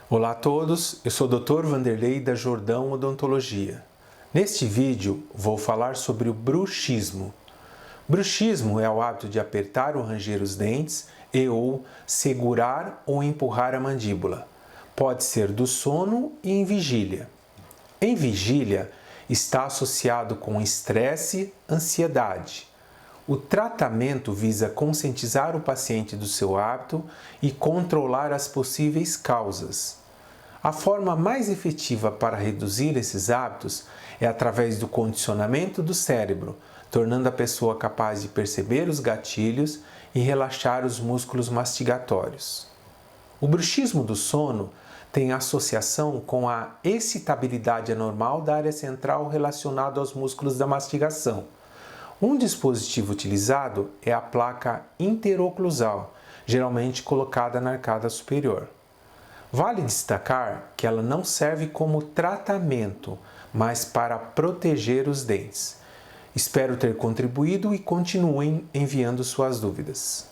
Olá a todos, eu sou o Dr. Vanderlei da Jordão Odontologia. Neste vídeo vou falar sobre o bruxismo. Bruxismo é o hábito de apertar ou ranger os dentes ou segurar ou empurrar a mandíbula. Pode ser do sono e em vigília. Em vigília está associado com estresse, ansiedade. O tratamento visa conscientizar o paciente do seu hábito e controlar as possíveis causas. A forma mais efetiva para reduzir esses hábitos é através do condicionamento do cérebro, tornando a pessoa capaz de perceber os gatilhos e relaxar os músculos mastigatórios. O bruxismo do sono tem associação com a excitabilidade anormal da área central relacionada aos músculos da mastigação. Um dispositivo utilizado é a placa interoclusal, geralmente colocada na arcada superior. Vale destacar que ela não serve como tratamento, mas para proteger os dentes. Espero ter contribuído e continuem enviando suas dúvidas.